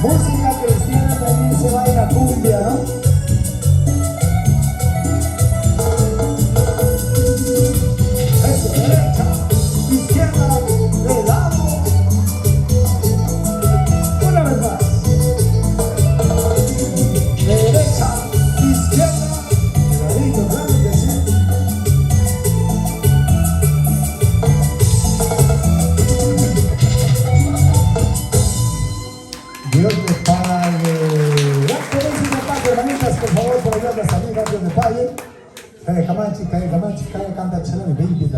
Música cristiana también se baila cumbia, ¿no? Eso, derecha, izquierda, de lado. Una vez más. Derecha, izquierda, de ladito, claro que sí. Dios te pague. Ya podéis ir a pague, hermanitas, por favor, por ayudarme a salir, Dios te pague. Kaya Camachi, canta chalani, baby,